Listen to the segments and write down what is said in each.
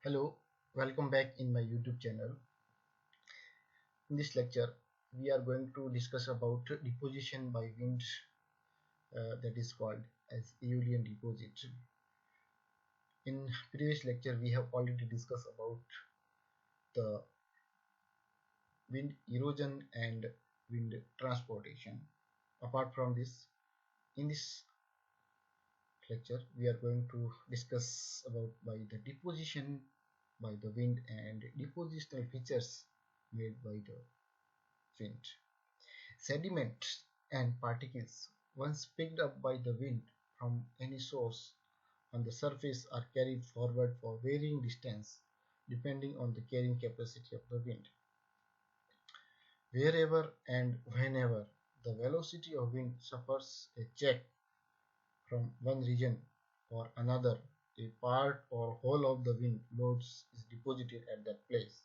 Hello, welcome back in my YouTube channel. In this lecture, we are going to discuss about deposition by wind that is called as Aolian deposit. In previous lecture, we have already discussed about the wind erosion and wind transportation. Apart from this, in this lecture, we are going to discuss about by the deposition by the wind and depositional features made by the wind. Sediments and particles, once picked up by the wind from any source on the surface, are carried forward for varying distance depending on the carrying capacity of the wind. Wherever and whenever the velocity of wind suffers a check from one region or another, a part or whole of the wind loads is deposited at that place.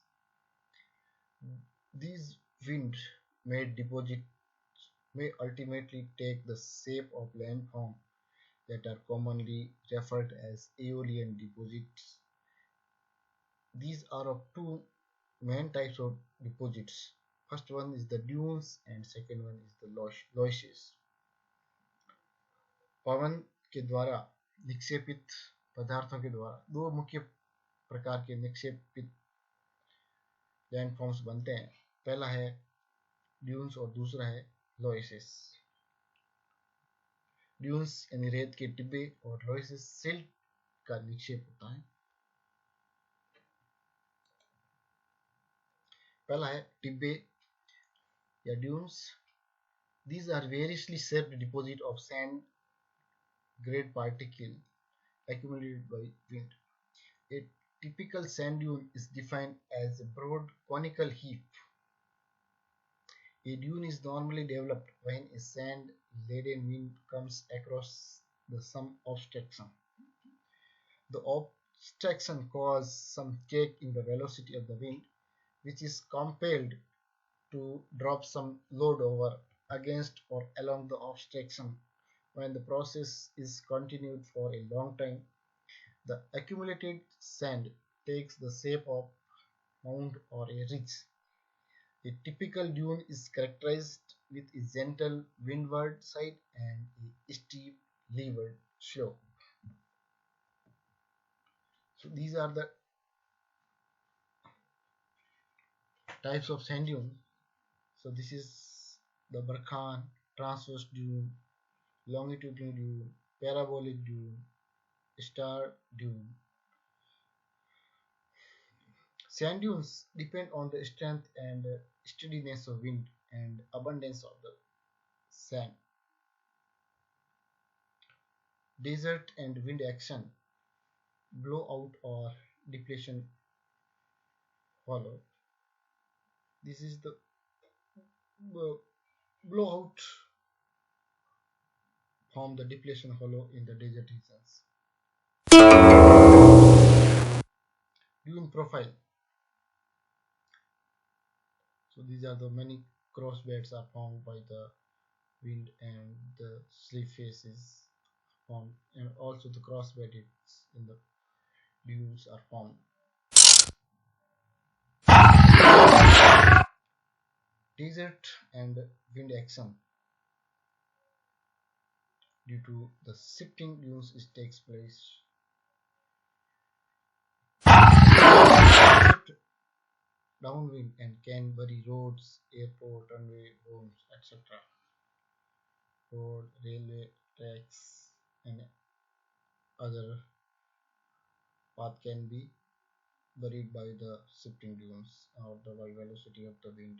These wind-made deposits may ultimately take the shape of landforms that are commonly referred as Aeolian deposits. These are of two main types of deposits. First one is the dunes and second one is the loesses. पवन के द्वारा निक्षेपित पदार्थों के द्वारा दो मुख्य प्रकार के निक्षेपित landforms बनते हैं. पहला है ड्यून्स और दूसरा है लोएसेस. ड्यून्स यानी रेत के टिब्बे और लोएसेस सिल्ट का निक्षेप होता है. पहला है टिब्बे या dunes. These are variously shaped deposits of sand grade particle accumulated by wind. A typical sand dune is defined as a broad conical heap. A dune is normally developed when a sand-laden wind comes across some obstruction. The obstruction causes some check in the velocity of the wind, which is compelled to drop some load over, against, or along the obstruction. When the process is continued for a long time, the accumulated sand takes the shape of a mound or a ridge. A typical dune is characterized with a gentle windward side and a steep leeward slope. So these are the types of sand dune. So this is the Barkhan, transverse dune, longitudinal dune, parabolic dune, star dune. Sand dunes depend on the strength and steadiness of wind and abundance of the sand. Desert and wind action, blowout or depletion hollow. This is the blowout from the depletion hollow in the desert regions. Dune profile. So these are the many crossbeds are formed by the wind and the slip faces formed, and also the crossbeds in the dunes are formed. Desert and wind action. Due to the shifting dunes, it takes place. Downwind and can bury roads, airport, runway, homes, etc. Road, railway tracks, and other path can be buried by the shifting dunes or the velocity of the wind.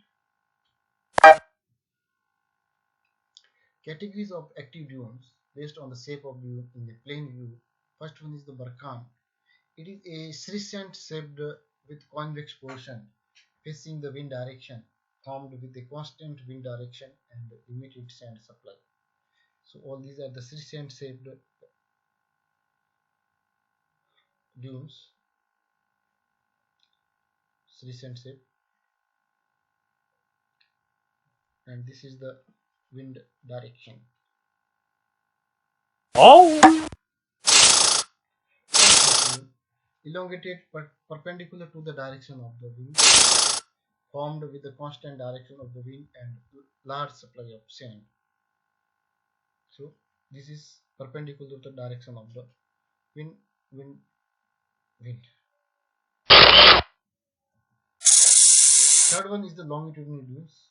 Categories of active dunes based on the shape of dune in the plain view. First one is the Barkhan. It is a crescent shaped with convex portion facing the wind direction, formed with a constant wind direction and limited sand supply. So all these are the crescent shaped dunes. Crescent shape, and this is the wind direction. elongated but perpendicular to the direction of the wind, formed with the constant direction of the wind and large supply of sand. So this is perpendicular to the direction of the wind, wind, wind. Third one is the longitudinal dunes.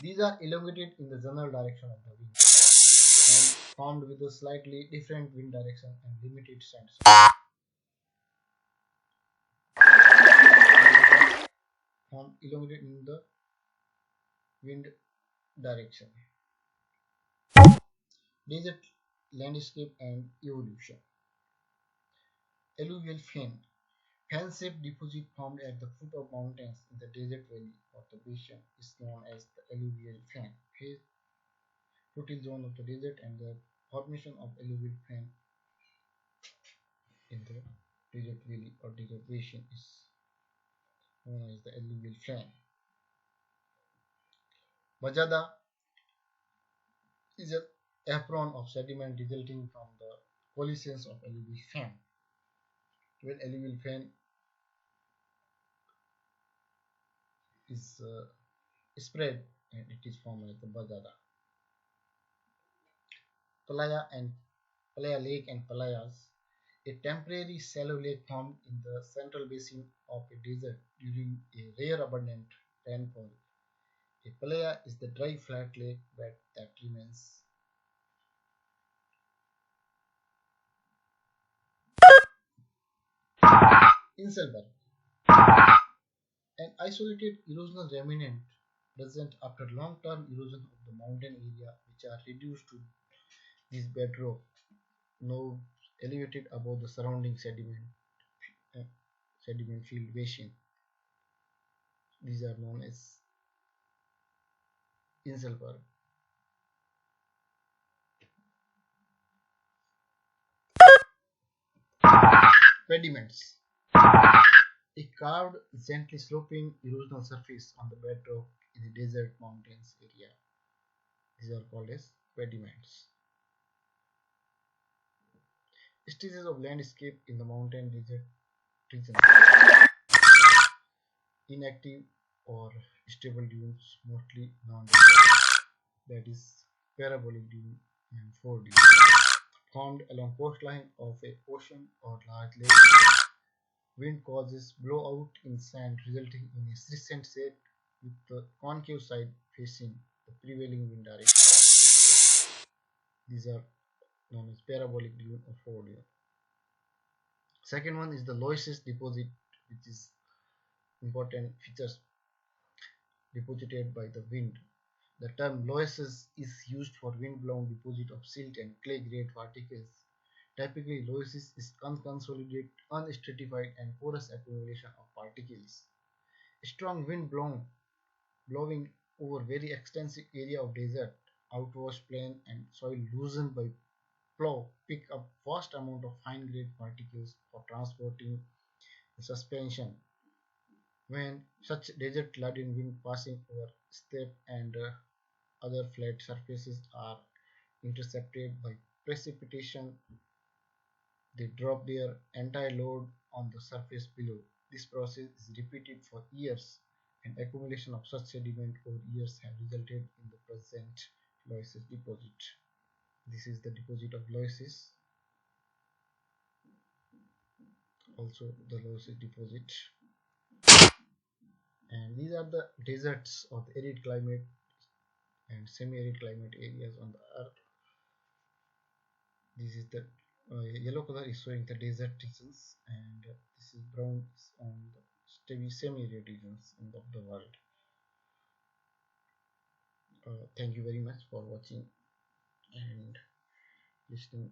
These are elongated in the general direction of the wind and formed with a slightly different wind direction and limited sand supply. Formed elongated in the wind direction. Desert landscape and evolution. Alluvial fen. Fan-shaped deposit formed at the foot of mountains in the desert valley or the basin is known as the alluvial fan. Fertile zone of the desert and the formation of alluvial fan in the desert valley or desert basin is known as the alluvial fan. Bajada is an apron of sediment resulting from the collisions of alluvial fan. When alluvial fan is spread and it is formed as the bajada. Palaya and Palaya Lake and Palayas, a temporary shallow lake formed in the central basin of a desert during a rare abundant rainfall. A palaya is the dry flat lake bed that remains inselberg, an isolated erosional remnant present after long-term erosion of the mountain area which are reduced to this bedrock, now elevated above the surrounding uh, sediment filled basin. These are known as inselberg. Pediments. A carved, gently sloping erosional surface on the bedrock in a desert mountains area. These are called as pediments. Stages of landscape in the mountain desert region. Inactive or stable dunes, mostly non-desert. That is parabolic dune and four dunes. Formed along coastline of a ocean or large lake. Wind causes blowout in sand resulting in a crescent shape with the concave side facing the prevailing wind direction. These are known as parabolic dune or four dune. Second one is the Loess deposit, which is important features deposited by the wind. The term Loess is used for wind-blown deposit of silt and clay-grade particles. Typically, Loess is unconsolidated, unstratified, and porous accumulation of particles. Strong wind blowing over very extensive area of desert, outwash plain, and soil loosened by plow pick up vast amount of fine-grade particles for transporting and suspension. When such desert-laden wind passing over steppe and other flat surfaces are intercepted by precipitation, they drop their entire load on the surface below. This process is repeated for years, and accumulation of such sediment over years have resulted in the present Loess deposit. This is the deposit of Loess, also the Loess deposit. And these are the deserts of the arid climate and semi-arid climate areas on the earth. This is the yellow color is showing the desert regions, and this is brown on the semi-arid regions of the world. Thank you very much for watching and listening